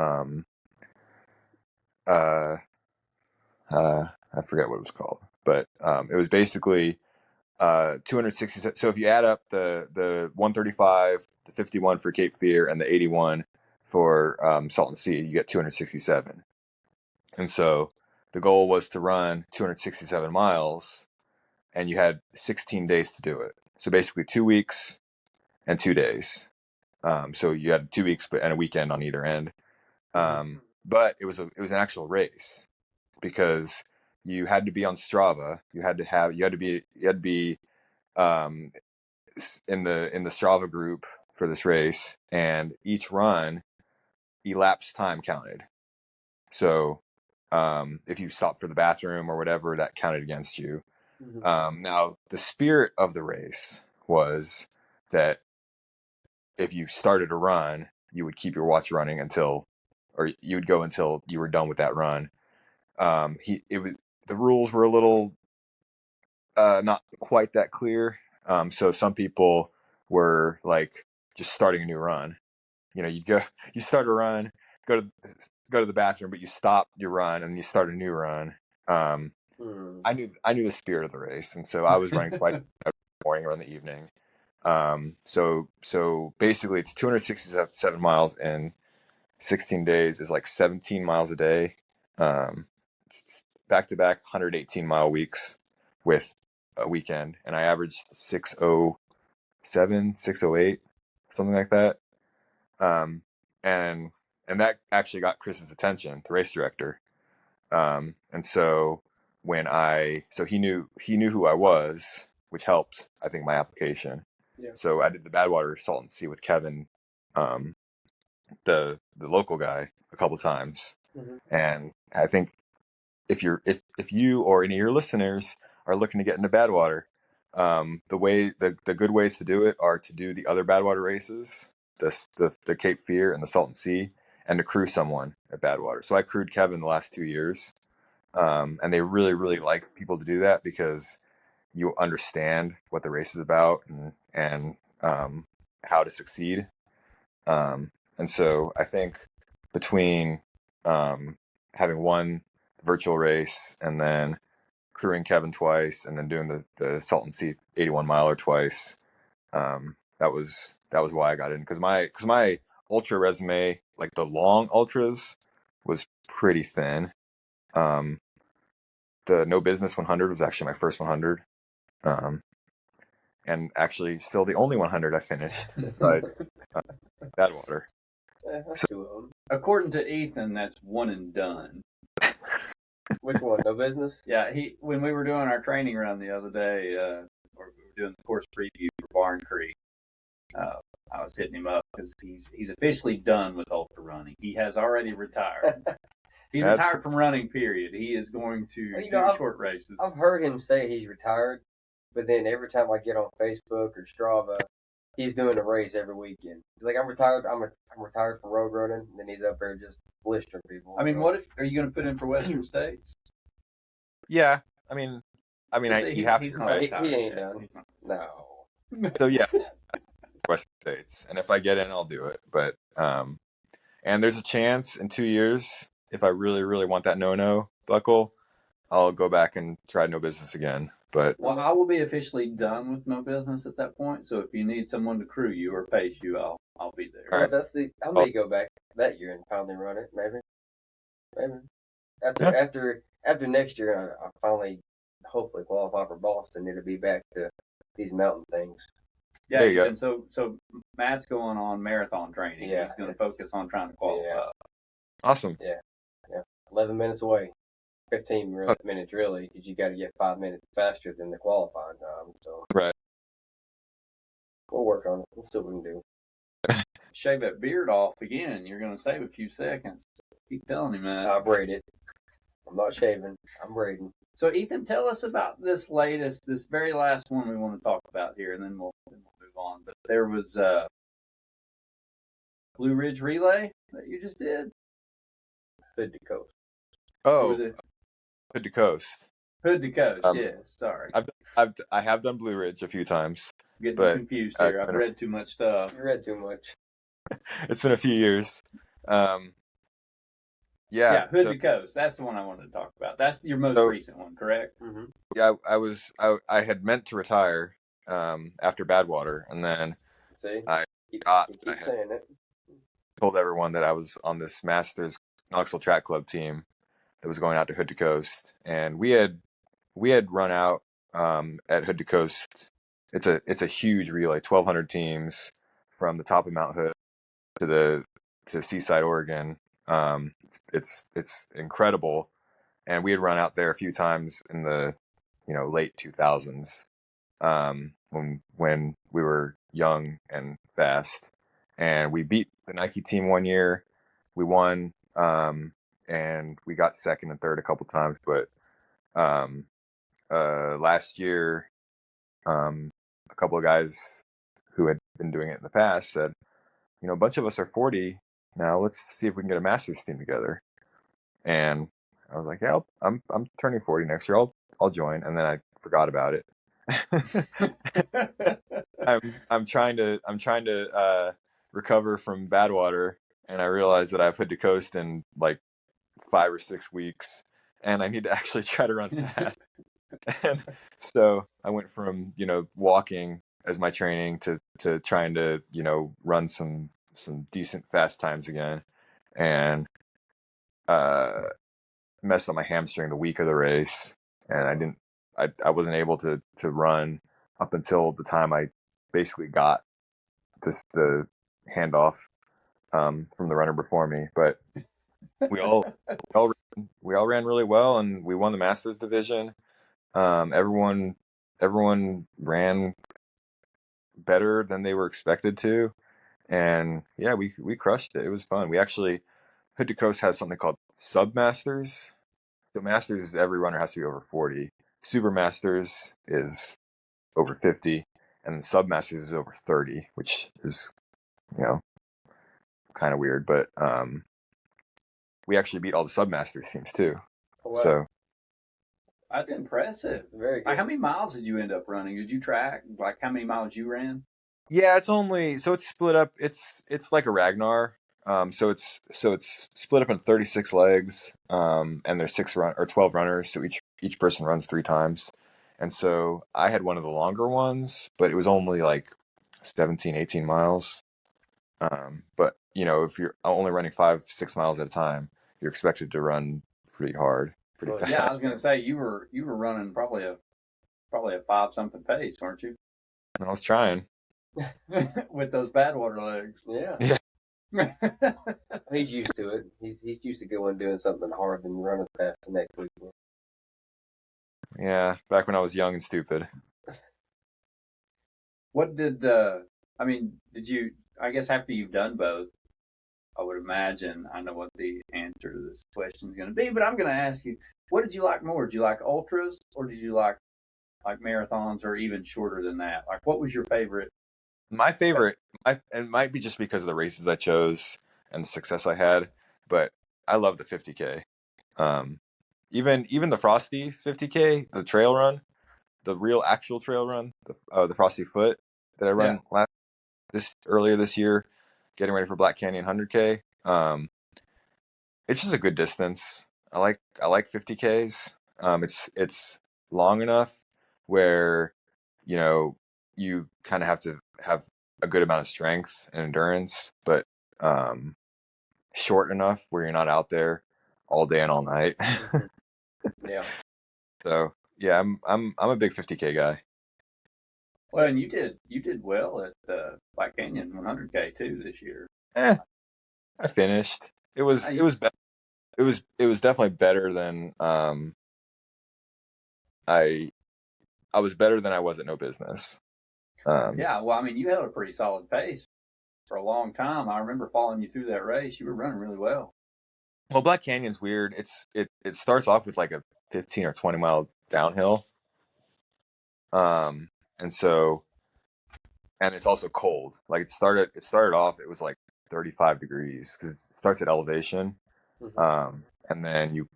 I forget what it was called, but it was basically 260. So if you add up the 135, the 51 for Cape Fear, and the 81 for Salton Sea, you get 267. And so the goal was to run 267 miles, and you had 16 days to do it. So basically 2 weeks and 2 days. So you had 2 weeks and a weekend on either end. But it was an actual race because you had to be on Strava. You had to be in the Strava group for this race, and each run elapsed time counted. So if you stopped for the bathroom or whatever, that counted against you. Now the spirit of the race was that if you started a run, you would keep your watch running or you would go until you were done with that run. The rules were a little not quite that clear. So some people were like just starting a new run. You start a run, go to the bathroom, but you stop your run and you start a new run. I knew the spirit of the race, and so I was running twice every morning or in the evening. So basically, it's 267 miles in 16 days is like 17 miles a day. Back to back 118-mile weeks with a weekend, and I averaged 607, 608, something like that. And that actually got Chris's attention, the race director. And so he knew who I was, which helped, I think, my application. Yeah. So I did the Badwater Salton Sea with Kevin, the local guy, a couple times. And I think if you or any of your listeners are looking to get into Badwater, the good ways to do it are to do the other Badwater races, the Cape Fear and the Salton Sea, and to crew someone at Badwater. So I crewed Kevin the last 2 years, and they really, really like people to do that because you understand what the race is about and how to succeed. And so I think between having one virtual race and then crewing Kevin twice and then doing the Salton Sea 81 miler twice, that was why I got in, because my ultra resume, like the long ultras, was pretty thin. The No Business 100 was actually my first 100, and actually still the only 100 I finished besides Badwater. So, According to Ethan, that's one and done. which one? No Business? Yeah, when we were doing our training run the other day, or we were doing the course preview for Barn Creek, I was hitting him up because he's officially done with ultra running. He has already retired. He's retired from running, period. He is going to do short races. I've heard him say he's retired, but then every time I get on Facebook or Strava, he's doing a race every weekend. He's like, I'm retired. I'm retired from road running, and then he's up there just blistering people. I mean, are you going to put in for Western States? Yeah, I mean, you have he to. He ain't done. No. So yeah, Western States, and if I get in, I'll do it. But and there's a chance in 2 years, if I really, really want that no buckle, I'll go back and try No Business again. But well, I will be officially done with No Business at that point. So if you need someone to crew you or pace you, I'll be there. Well, I may go back that year and finally run it. Maybe after next year, I finally hopefully qualify for Boston. It'll be back to these mountain things. Yeah, and so Matt's going on marathon training. Yeah, he's going to focus on trying to qualify. Yeah. Awesome. Yeah. 11 minutes away. 15 minutes really, because you got to get 5 minutes faster than the qualifying time. So right. We'll work on it. We'll see what we can do. Shave that beard off again. You're going to save a few seconds. Keep telling him, man. I braid it. I'm not shaving. I'm braiding. So Ethan, tell us about this very last one we want to talk about here, and then we'll move on. But there was Blue Ridge Relay that you just did. Hood to coast. Or Oh, was it Hood to Coast. Hood to Coast? Yes. Sorry, I have done Blue Ridge a few times, getting but confused here. I've read too much stuff. You read too much. It's been a few years. Yeah, Hood to Coast. That's the one I wanted to talk about. That's your most recent one, correct? Mm-hmm. Yeah, I had meant to retire after Badwater, and then I told everyone that I was on this Masters Knoxville Track Club team that was going out to Hood to Coast, and we had run out at Hood to Coast. It's a huge relay, 1,200 teams from the top of Mount Hood to Seaside, Oregon. It's incredible, and we had run out there a few times in the late 2000s when we were young and fast, and we beat the Nike team one year. We won, and we got second and third a couple times, but last year, a couple of guys who had been doing it in the past said, a bunch of us are 40 now. Let's see if we can get a Masters team together. And I was like, yeah, I'm turning 40 next year. I'll join. And then I forgot about it. I'm trying to recover from Badwater, and I realized that I've Hood to Coast in like 5 or 6 weeks, and I need to actually try to run fast. And so I went from walking as my training to trying to run some decent fast times again, and messed up my hamstring the week of the race, and I wasn't able to run up until the time I basically got the handoff from the runner before me. But we all ran really well, and we won the Masters division. Everyone ran better than they were expected to, and yeah, we crushed it. It was fun. We actually, Hood to Coast has something called Sub Masters. So Masters is every runner has to be over 40. Super Masters is over 50, and Sub Masters is over 30, which is kind of weird. But we actually beat all the Sub Masters teams too. Oh, wow. So that's impressive. Very good. Like, how many miles did you end up running? Did you track like how many miles you ran? Yeah, it's split up. It's like a Ragnar. So it's split up in 36 legs. And there's 12 runners. So each person runs 3 times. And so I had one of the longer ones, but it was only like 17, 18 miles. But if you're only running 5-6 miles at a time, you're expected to run pretty hard, pretty fast. Yeah, I was gonna say you were running probably a 5-something pace, weren't you? I was trying. With those Badwater legs. Yeah. He's used to it. He's used to going doing something hard and running fast the next week. Yeah, back when I was young and stupid. What did you? I guess after you've done both, I would imagine I know what the answer to this question is going to be, but I'm going to ask you, what did you like more? Did you like ultras, or did you like marathons, or even shorter than that? Like, what was your favorite? My favorite, and might be just because of the races I chose and the success I had, but I love the 50K. Even the Frosty 50K, the trail run, the real actual trail run, the Frosty Foot that I run earlier this year, getting ready for Black Canyon 100K. It's just a good distance. I like 50Ks. It's long enough where you kind of have to have a good amount of strength and endurance, but short enough where you're not out there all day and all night. Yeah. So yeah, I'm a big 50K guy. Well, and you did well at Black Canyon 100K too this year. I finished. It was definitely better than I was better than I was at No Business. Yeah, well, I mean, you held a pretty solid pace for a long time. I remember following you through that race. You were running really well. Well, Black Canyon's weird. It starts off with like 15 or 20 mile downhill. And so, and it's also cold. Like it started off, it was like 35 degrees because it starts at elevation. And then you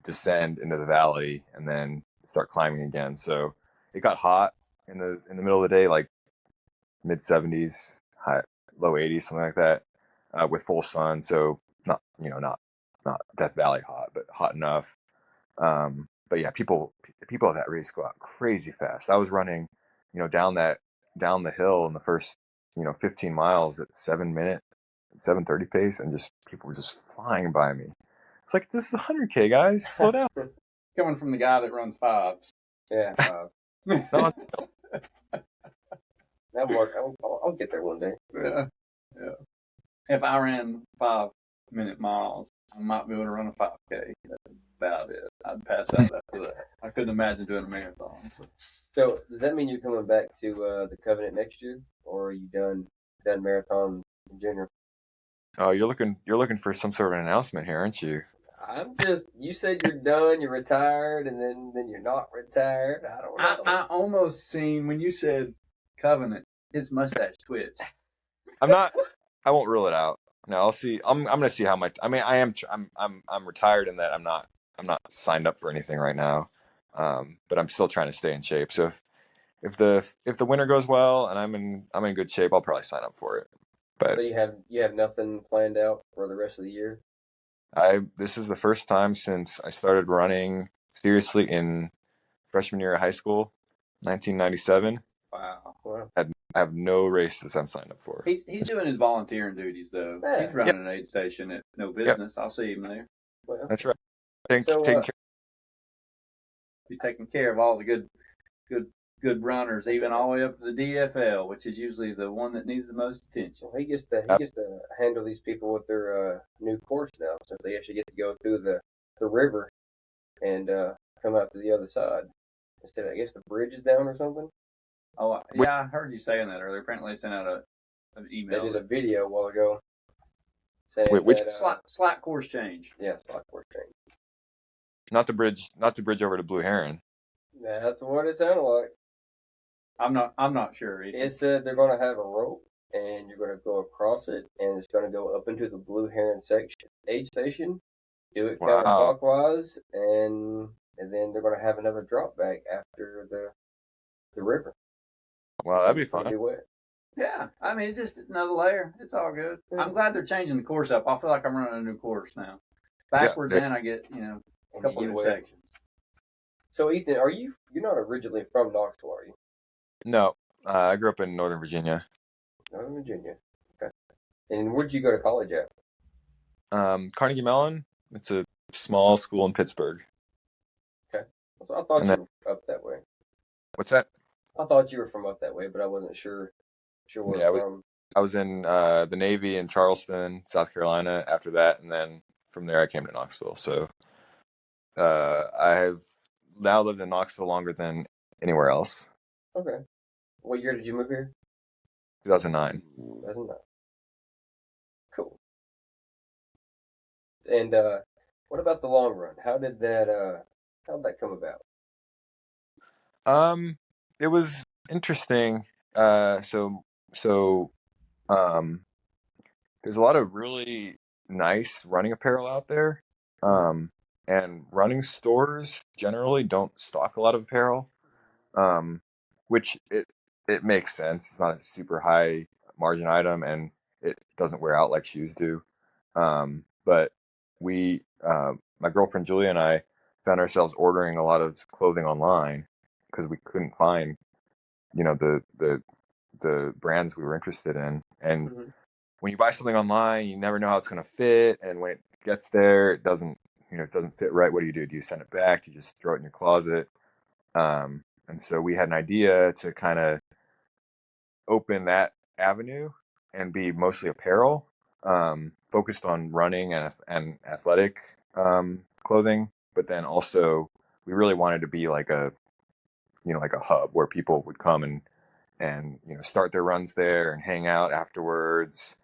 descend into the valley and then start climbing again. So it got hot in the middle of the day, like mid 70s, low 80s, something like that, with full sun. So not Death Valley hot, but hot enough. But yeah, people at that race go out crazy fast. I was running, down the hill in the first 15 miles at 7:30 pace, and just people were just flying by me. It's like, this is 100K, guys, slow down. Coming from the guy that runs fives. Yeah, No, that'll work. I'll get there one day. Yeah. If I ran 5-minute miles, I might be able to run a 5K. That's about it. I'd pass out after that. I couldn't imagine doing a marathon. So does that mean you're coming back to the Covenant next year, or are you done marathon in general? Oh, you're looking for some sort of an announcement here, aren't you? You said you're done, you're retired, and then you're not retired. I don't know. I almost seen, when you said Covenant, his mustache twitched. I won't rule it out. No, I'll see. I'm gonna see how much. I mean, I'm retired in that I'm not signed up for anything right now, but I'm still trying to stay in shape. So if the winter goes well and I'm in good shape, I'll probably sign up for it. But so you have nothing planned out for the rest of the year? This is the first time since I started running seriously in freshman year of high school, 1997. Wow. I have no races I'm signed up for. He's doing his volunteering duties though. Yeah. He's running an aid station at no business. Yep. I'll see him there. Well, that's right. Be taking care of all the good runners, even all the way up to the DFL, which is usually the one that needs the most attention. Well, he gets to handle these people with their new course now, since they actually get to go through the river and come out to the other side. Instead of, I guess, the bridge is down or something. Oh yeah, I heard you saying that earlier. Apparently, they sent out an email. They did a video a while ago saying which slight course change. Yeah, slight course change. Not the bridge over to Blue Heron. That's what it sounded like. I'm not sure. It said they're going to have a rope, and you're going to go across it, and it's going to go up into the Blue Heron aid station. Do it counterclockwise, and then they're going to have another drop back after the river. Wow, that'd be fun. It'll be wet. Yeah, I mean, just another layer. It's all good. Yeah. I'm glad they're changing the course up. I feel like I'm running a new course now. Backwards, and I get a couple new sections. So Ethan, you're not originally from Knoxville, are you? No, I grew up in Northern Virginia. Northern Virginia. Okay. And where'd you go to college at? Carnegie Mellon. It's a small school in Pittsburgh. Okay. So I thought you were up that way. What's that? I thought you were from up that way, but I wasn't sure where from. I was in the Navy in Charleston, South Carolina after that, and then from there I came to Knoxville. So I have now lived in Knoxville longer than anywhere else. Okay. What year did you move here? 2009. 2009. Cool. And what about the long run? How did that come about? It was interesting. So there's a lot of really nice running apparel out there. And running stores generally don't stock a lot of apparel. Which it makes sense. It's not a super high margin item, and it doesn't wear out like shoes do. But my girlfriend Julia and I found ourselves ordering a lot of clothing online because we couldn't find, the brands we were interested in. And when you buy something online, you never know how it's going to fit, and when it gets there, it doesn't fit right. What do? Do you send it back? Do you just throw it in your closet? And so we had an idea to kind of open that avenue and be mostly apparel, focused on running and athletic clothing. But then also we really wanted to be like a hub where people would come and start their runs there and hang out afterwards,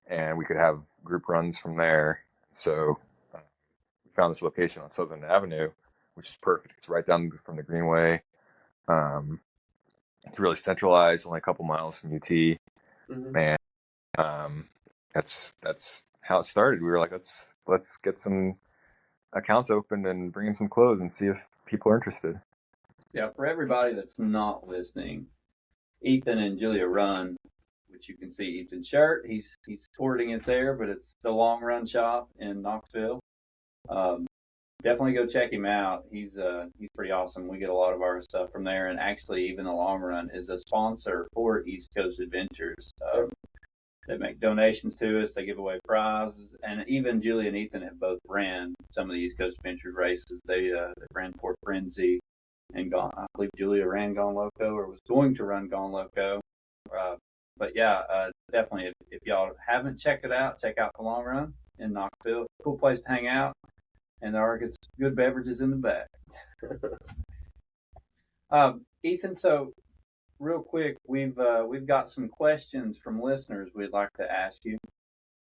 and we could have group runs from there. So we found this location on Southern Avenue which is perfect. It's right down from the Greenway. It's really centralized, only a couple miles from UT. Man, that's how it started. We were like, let's get some accounts opened and bring in some clothes and see if people are interested. Yeah, for everybody that's not listening, Ethan and Julia run, which you can see Ethan's shirt. He's sporting it there, but it's the Long Run Shop in Knoxville. Definitely go check him out. He's pretty awesome. We get a lot of our stuff from there, and actually, even the Long Run is a sponsor for East Coast Adventures. They make donations to us. They give away prizes, and even Julia and Ethan have both ran some of the East Coast Adventures races. They ran Port Frenzy, and I believe Julia ran Gone Loco or was going to run Gone Loco. But yeah, definitely if y'all haven't checked it out, check out the Long Run in Knoxville. Cool place to hang out, and there are good beverages in the back. Ethan, so real quick, we've got some questions from listeners we'd like to ask you.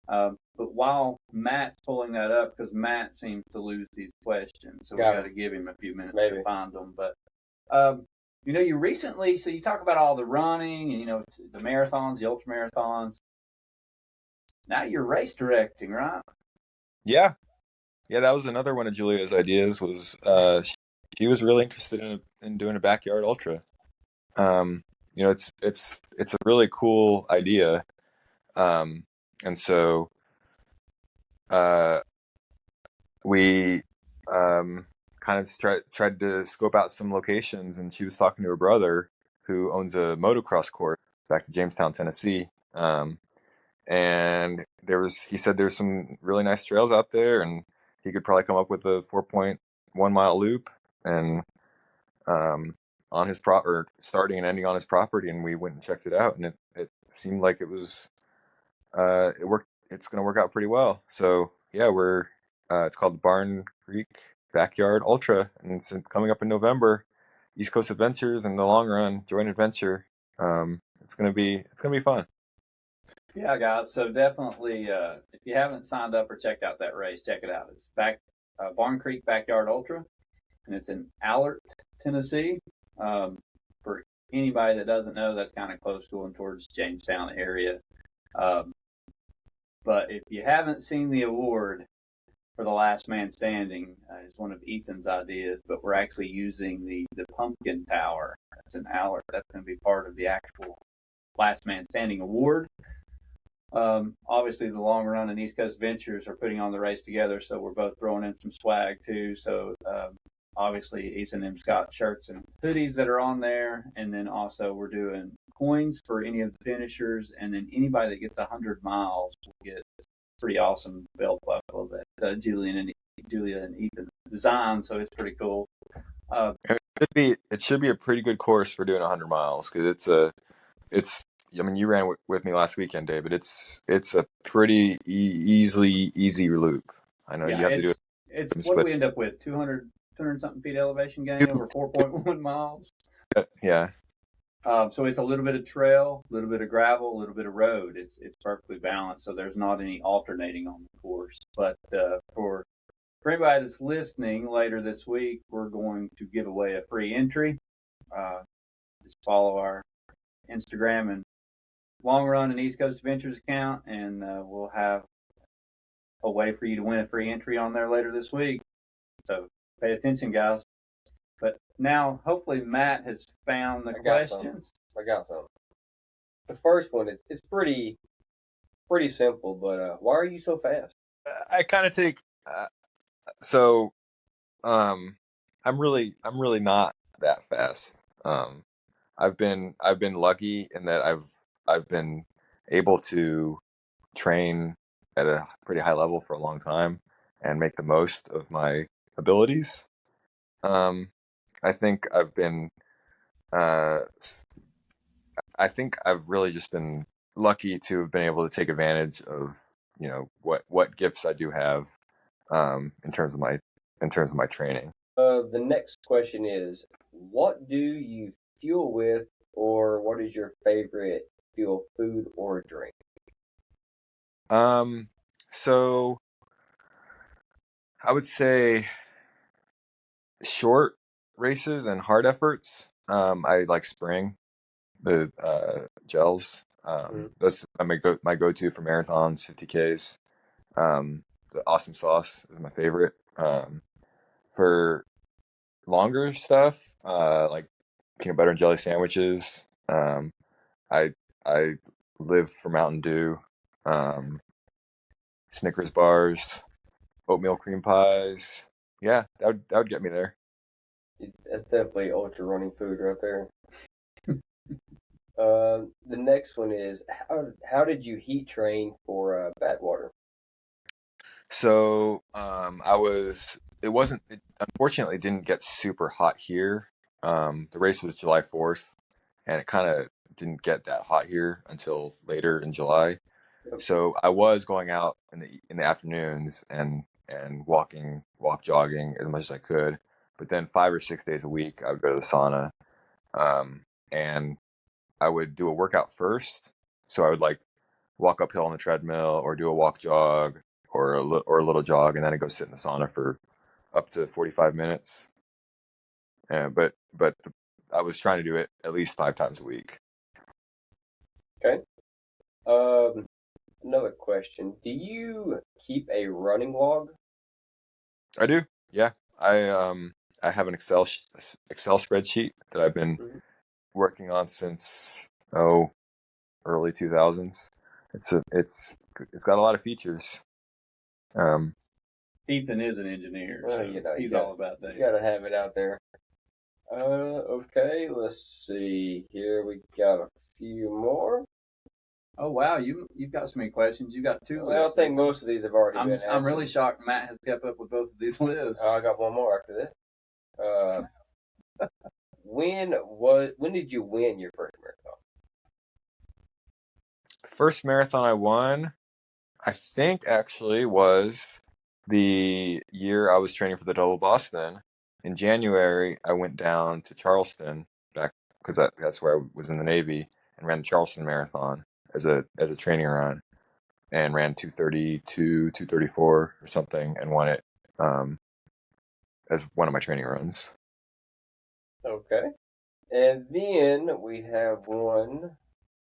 But while Matt's pulling that up, because Matt seems to lose these questions, so we got to give him a few minutes to find them. But you recently, so you talk about all the running and the marathons, the ultra marathons. Now you're race directing, right? Yeah, that was another one of Julia's ideas. Was she was really interested in doing a backyard ultra. It's a really cool idea, and so we kind of tried to scope out some locations, and she was talking to her brother who owns a motocross course back to Jamestown, Tennessee. And he said there's some really nice trails out there, and he could probably come up with a 4.1 mile loop and on his starting and ending on his property. And we went and checked it out, and it seemed like it was it worked. It's going to work out pretty well. So yeah, it's called the Barn Creek Backyard Ultra, and it's coming up in November. East Coast Adventures and the Long Run Joint Adventure. It's gonna be fun. Yeah, guys. So definitely, if you haven't signed up or checked out that race, check it out. It's Barn Creek Backyard Ultra, and it's in Allert, Tennessee. For anybody that doesn't know, that's kind of close to and towards Jamestown area. But if you haven't seen the award for the Last Man Standing, it's one of Ethan's ideas, but we're actually using the Pumpkin Tower. That's in Allard. That's going to be part of the actual Last Man Standing award. Obviously, the Long Run and East Coast Ventures are putting on the race together, so we're both throwing in some swag too. So obviously, Ethan and Scott shirts and hoodies that are on there, and then also we're doing coins for any of the finishers, and then anybody that gets 100 miles will get pretty awesome belt buckle that Julia and Ethan designed, so it's pretty cool. It should be a pretty good course for doing 100 miles, because it's. I mean, you ran with me last weekend, David. It's a pretty easy loop. I know you have to do it. It's what do we end up with? 200 something feet elevation gain over 4.1 miles. Yeah. So it's a little bit of trail, a little bit of gravel, a little bit of road. It's perfectly balanced, so there's not any alternating on the course. But for anybody that's listening, later this week, we're going to give away a free entry. Just follow our Instagram and Long Run and East Coast Adventures account, and we'll have a way for you to win a free entry on there later this week. So pay attention, guys. But now, hopefully, Matt has found the questions. I got some. The first one, it's pretty simple, but why are you so fast? I kind of take I'm really not that fast. I've been lucky in that I've been able to train at a pretty high level for a long time and make the most of my abilities. I think I've really just been lucky to have been able to take advantage of what gifts I do have in terms of my training. The next question is, what do you fuel with, or what is your favorite fuel, food or drink? So I would say short races and hard efforts, I like spring, the gels. That's my go-to for marathons, 50Ks. The awesome sauce is my favorite. For longer stuff, like peanut butter and jelly sandwiches. I I live for Mountain Dew, um, Snickers bars, oatmeal cream pies. Yeah, that would get me there. That's definitely ultra running food right there. The next one is how did you heat train for Badwater? So I was. It wasn't. It unfortunately didn't get super hot here. The race was July 4th, and it kind of didn't get that hot here until later in July. Yep. So I was going out in the afternoons and walk jogging as much as I could. But then 5 or 6 days a week, I would go to the sauna, and I would do a workout first. So I would like walk uphill on the treadmill or do a walk jog or a little jog, and then I'd go sit in the sauna for up to 45 minutes. But I was trying to do it at least 5 times a week. Okay. Another question: do you keep a running log? I do, yeah. I have an Excel spreadsheet that I've been Mhm. working on since early 2000s. It's got a lot of features. Um, Ethan is an engineer, Well, so you know, he's all about that. You gotta have it out there. Okay, let's see here. We got a few more. Oh wow, you've got so many questions. You got two Well, I lists. think most of these have already been answered. I'm really shocked Matt has kept up with both of these lists. I got one more after this. When did you win your first marathon? the first marathon I won, I think actually was the year I was training for the Double Boston. In January, I went down to Charleston back because that's where I was in the Navy and ran the Charleston Marathon as a training run and ran 2:32, 2:34 or something and won it um, as one of my training runs. Okay. And then we have one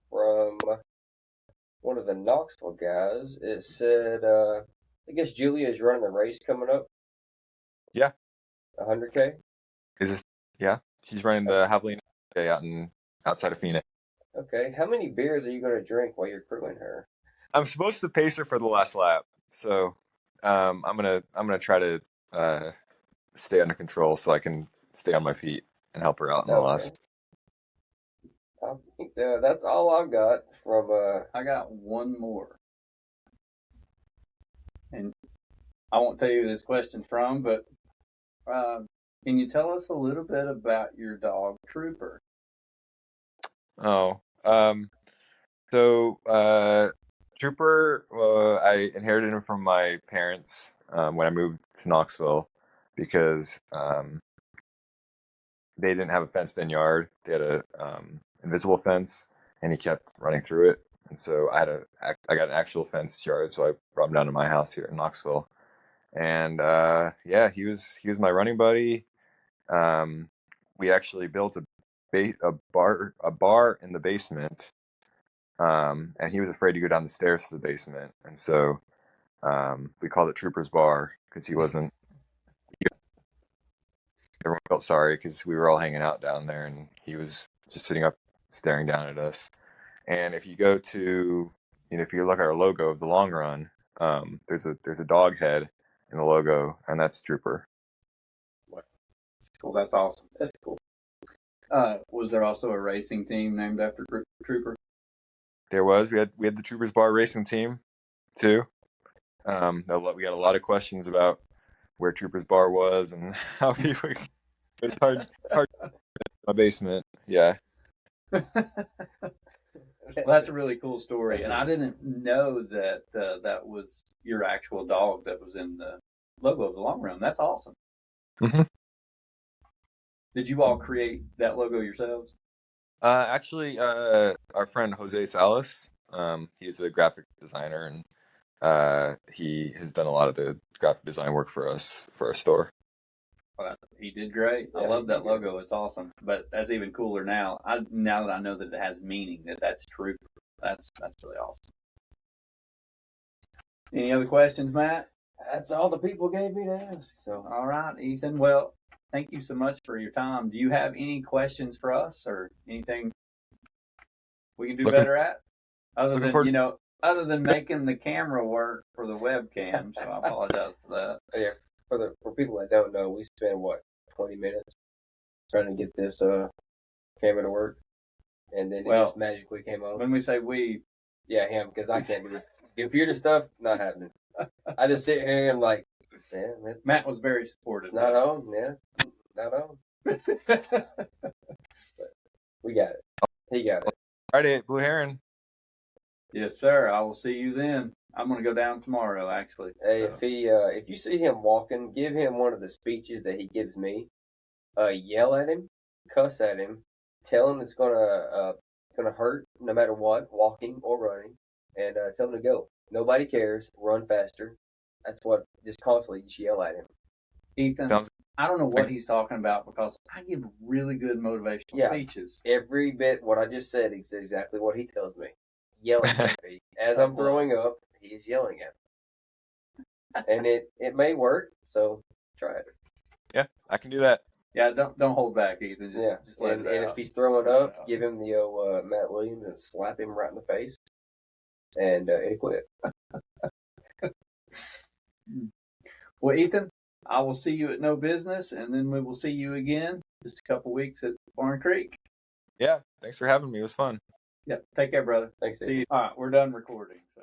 from one of the Knoxville guys. It said, I guess Julia is running the race coming up. Yeah. 100K? Is this? Yeah. She's running the Javelina outside of Phoenix. Okay. How many beers are you going to drink while you're crewing her? I'm supposed to pace her for the last lap, so I'm gonna try to stay under control so I can stay on my feet and help her out in the Okay. last. I think that's all I've got from. I got one more, and I won't tell you who this question's from, but can you tell us a little bit about your dog Trooper? Oh, so Trooper, I inherited him from my parents when I moved to Knoxville because they didn't have a fenced-in yard. They had a invisible fence, and he kept running through it. And so I got an actual fenced yard, so I brought him down to my house here in Knoxville. And yeah, he was my running buddy. Um, we actually built a bar in the basement, and he was afraid to go down the stairs to the basement, and so we called it Trooper's Bar because he wasn't. Everyone felt sorry because we were all hanging out down there, and he was just sitting up, staring down at us. And if you go to, if you look at our logo of the long run, there's a dog head in the logo, and that's Trooper. That's cool. That's awesome. That's cool. Was there also a racing team named after Trooper? There was. We had the Troopers Bar racing team, too. We got a lot of questions about where Troopers Bar was and how he would. It's hard in my basement. Yeah. Well, that's a really cool story, and I didn't know that that was your actual dog that was in the logo of the long run. That's awesome. Mm-hmm. Did you all create that logo yourselves? Actually, our friend Jose Salas, he's a graphic designer, and he has done a lot of the graphic design work for us for our store. Well, he did great. I Yeah, love he that did great. logo. It's awesome. But that's even cooler now. Now that I know that it has meaning, that's true. That's really awesome. Any other questions, Matt? That's all the people gave me to ask. So, All right, Ethan. Well, thank you so much for your time. Do you have any questions for us or anything we can do Looking- better at? Other looking than, forward- other than making the camera work for the webcam. So I apologize for that. yeah, for people that don't know, we spent 20 minutes trying to get this camera to work, and then it Well, just magically came on. When we say we, Yeah, him, because I can't do it. Computer stuff, not happening. I just sit here and like, yeah, Matt was very supportive. it's not on. Yeah, not on. We got it. He got it. Friday at Blue Heron. Yes, sir. I will see you then. I'm going to go down tomorrow, actually. Hey, So, if you see him walking, give him one of the speeches that he gives me. Yell at him, cuss at him, tell him it's gonna hurt no matter what, walking or running, and tell him to go. Nobody cares. Run faster. That's what. Just constantly just yell at him. Ethan, Sounds- I don't know what he's talking about because I give really good motivational Yeah. speeches. Every bit what I just said is exactly what he tells me. Yelling at me as I'm throwing up. He's yelling at me, and it may work. So try it. Yeah, I can do that. Yeah, don't hold back, Ethan. Just let and it out. if he's throwing Just let it up, out. give him the old Matt Williams and slap him right in the face, and it'll quit. Well, Ethan, I will see you at No Business, and then we will see you again just a couple weeks at Barn Creek. Yeah, thanks for having me. It was fun. Yeah, take care, brother. Thanks, Steve. See you. All right, we're done recording. So.